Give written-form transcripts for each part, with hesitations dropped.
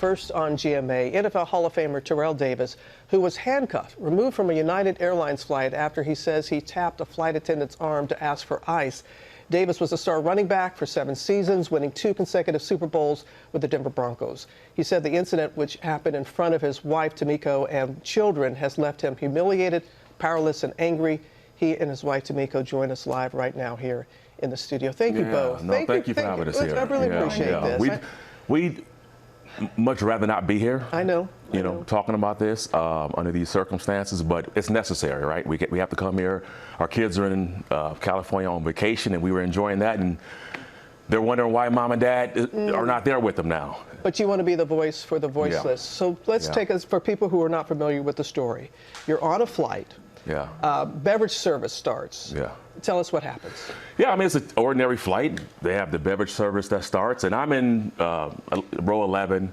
First on GMA, NFL Hall of Famer Terrell Davis, who was handcuffed, removed from a United Airlines flight after he says he tapped a flight attendant's arm to ask for ice. Davis was a star running back for 7 seasons, winning 2 consecutive Super Bowls with the Denver Broncos. He said the incident, which happened in front of his wife, Tamiko, and children, has left him humiliated, powerless, and angry. He and his wife, Tamiko, join us live right now here in the studio. Thank you both. Thank you for having us here. I really appreciate this. We'd much rather not be here. I know. Talking about this under these circumstances, but it's necessary, right? We have to come here. Our kids are in California on vacation, and we were enjoying that, and they're wondering why mom and dad are not there with them now. But you want to be the voice for the voiceless. So let's take us, for people who are not familiar with the story. You're on a flight. Beverage service starts. Tell us what happens. I mean, it's an ordinary flight. They have the beverage service that starts, and I'm in row 11,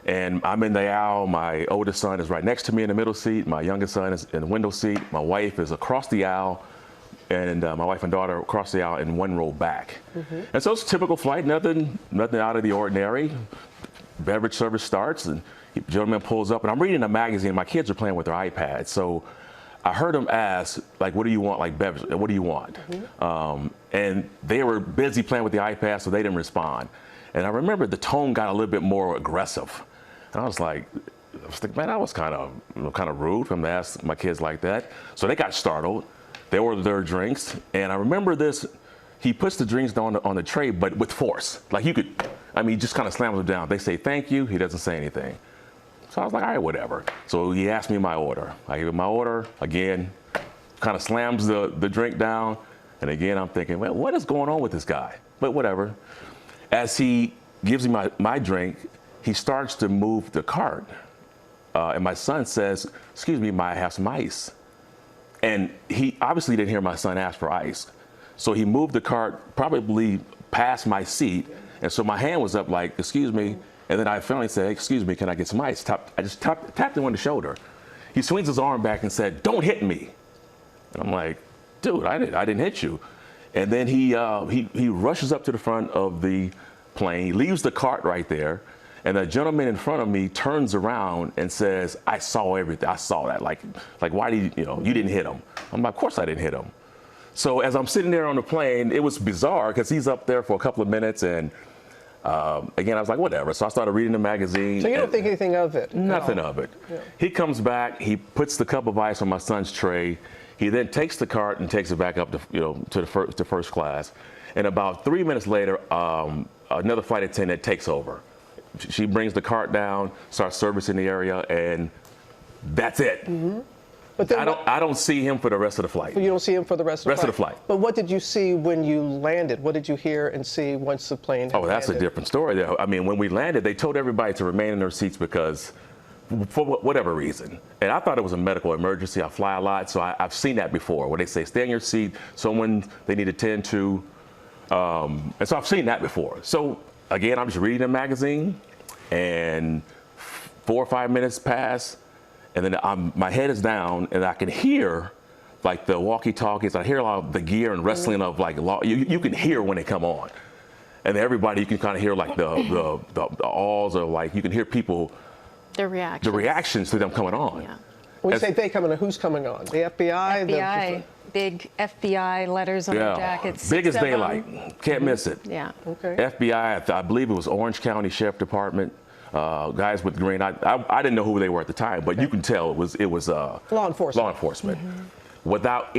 and I'm in the aisle. My oldest son is right next to me in the middle seat. My youngest son is in the window seat. My wife is across the aisle, and my wife and daughter across the aisle in one row back. And so it's a typical flight, nothing out of the ordinary. Beverage service starts, and the gentleman pulls up, and I'm reading a magazine. My kids are playing with their iPads, so I heard him ask, like, what do you want, like, beverage, what do you want? And they were busy playing with the iPad, so they didn't respond. And I remember the tone got a little bit more aggressive. And I was thinking, man, that was kind of rude for him to ask my kids like that. So they got startled. They ordered their drinks. And I remember this, he puts the drinks down on the tray, but with force. Like, he just kind of slams them down. They say, thank you. He doesn't say anything. So I was like, all right, whatever. So he asked me my order. I give him my order. Again, kind of slams the drink down. And again, I'm thinking, well, what is going on with this guy? But whatever. As he gives me my drink, he starts to move the cart. And my son says, excuse me, might I have some ice? And he obviously didn't hear my son ask for ice. So he moved the cart probably past my seat. And so my hand was up like, excuse me. And then I finally said, excuse me, can I get some ice? I just tapped him on the shoulder. He swings his arm back and said, don't hit me. And I'm like, dude, I didn't hit you. And then he rushes up to the front of the plane. He leaves the cart right there. And the gentleman in front of me turns around and says, I saw everything. I saw that. Like why did you didn't hit him? I'm like, of course I didn't hit him. So as I'm sitting there on the plane, it was bizarre because he's up there for a couple of minutes, and again, I was like, whatever. So I started reading the magazine. So you don't think anything of it? Nothing of it. He comes back. He puts the cup of ice on my son's tray. He then takes the cart and takes it back up to first class. And about 3 minutes later, another flight attendant takes over. She brings the cart down, starts servicing the area, and that's it. But then I don't see him for the rest of the flight. You don't see him for the rest of the flight? But what did you see when you landed? What did you hear and see once the plane had landed? That's a different story there. I mean, when we landed, they told everybody to remain in their seats because, for whatever reason. And I thought it was a medical emergency. I fly a lot, so I've seen that before, where they say, stay in your seat, someone they need to tend to. And so I've seen that before. So again, I'm just reading a magazine, and 4 or 5 minutes pass. And then my head is down, and I can hear, like, the walkie-talkies. I hear a lot of the gear and wrestling of, like, you can hear when they come on. And everybody, you can kind of hear, like, the awls, or, like, you can hear people. The reactions to them coming on. Yeah. When you say they coming on, who's coming on? The FBI? FBI. Big FBI letters on the jackets. Big as daylight. Can't miss it. Yeah. Okay. FBI, I believe it was Orange County Sheriff Department. Guys with green. I didn't know who they were at the time, but you can tell it was law enforcement. Law enforcement. Without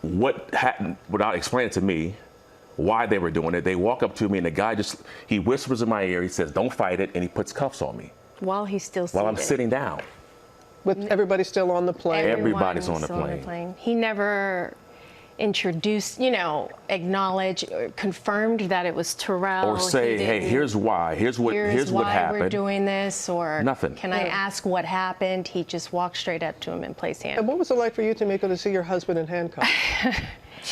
without explaining to me why they were doing it. They walk up to me, and the guy he whispers in my ear. He says, "Don't fight it," and he puts cuffs on me. While he's still seated. While I'm sitting down. With everybody still on the plane. Everybody's on the plane. He never introduced, acknowledged, or confirmed that it was Terrell. Or say, hey, here's why. Here's what happened. We're doing this, or nothing. Can I ask what happened? He just walked straight up to him and placed hands. And what was it like for you, Tamiko, to see your husband in handcuffs?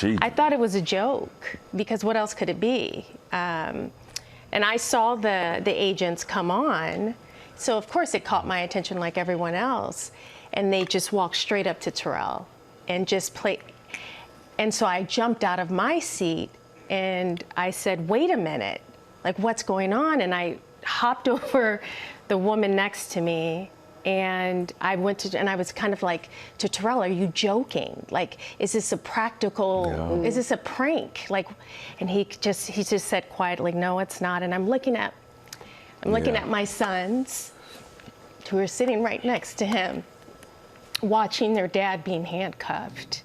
I thought it was a joke, because what else could it be? And I saw the agents come on, so of course it caught my attention like everyone else, and they just walked straight up to Terrell and just played. And so I jumped out of my seat and I said, wait a minute, like, what's going on? And I hopped over the woman next to me, and I was kind of like to Terrell, are you joking? Like, is this a practical, is this a prank? Like, and he just said quietly, no, it's not. And I'm looking at my sons, who are sitting right next to him, watching their dad being handcuffed.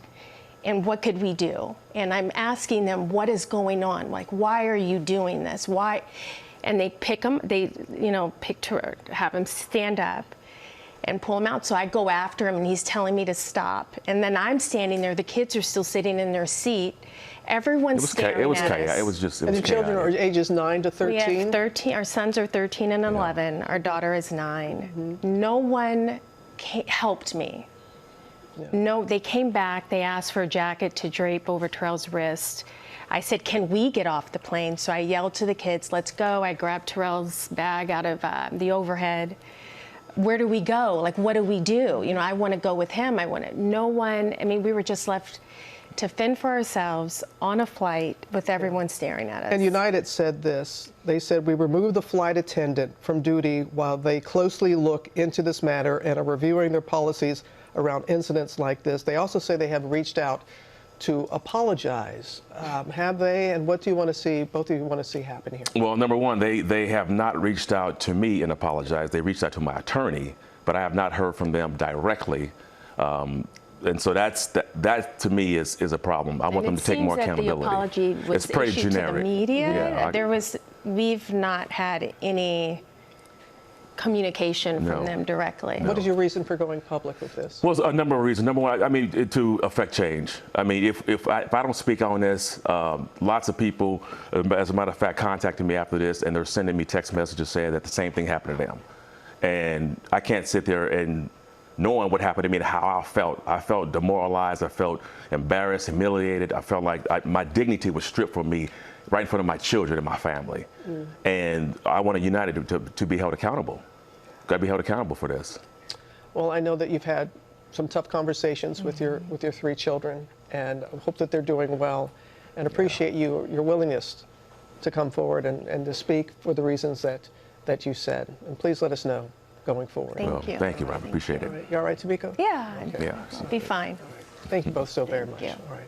And what could we do? And I'm asking them, what is going on? Like, why are you doing this? Why? And they pick him, have him stand up and pull him out. So I go after him, and he's telling me to stop. And then I'm standing there. The kids are still sitting in their seat. Everyone's staring at us. It was just. And the children are ages 9 to 13? We have 13. Our sons are 13 and 11. Our daughter is 9. No one helped me. No, they came back. They asked for a jacket to drape over Terrell's wrist. I said, can we get off the plane? So I yelled to the kids, let's go. I grabbed Terrell's bag out of the overhead. Where do we go? Like, what do we do? You know, I want to go with him. No one, I mean, we were just left to fend for ourselves on a flight with everyone staring at us. And United said this. They said, we removed the flight attendant from duty while they closely look into this matter and are reviewing their policies around incidents like this. They also say they have reached out to apologize. Have they? And what do you want to see, both of you want to see happen here? Well, number one, they have not reached out to me and apologized. They reached out to my attorney, but I have not heard from them directly. And so that to me is a problem. I want them to take more accountability. The apology was it's pretty issued generic. to the media. Yeah, we've not had any communication from them directly. What is your reason for going public with this? Well, a number of reasons. Number one, I mean, to affect change. I mean, if I don't speak on this, lots of people, as a matter of fact, contacted me after this, and they're sending me text messages saying that the same thing happened to them. And I can't sit there and knowing what happened to me and how I felt. I felt demoralized. I felt embarrassed, humiliated. I felt like my dignity was stripped from me right in front of my children and my family. And I want United to be held accountable. Got to be held accountable for this. Well, I know that you've had some tough conversations with your 3 children, and I hope that they're doing well, and appreciate your willingness to come forward and to speak for the reasons that you said. And please let us know going forward. Thank you. Thank you, Robert. Appreciate it. All right. You all right, Tamiko? Yeah, Yeah. be fine. Thank you both so very much. you. All right.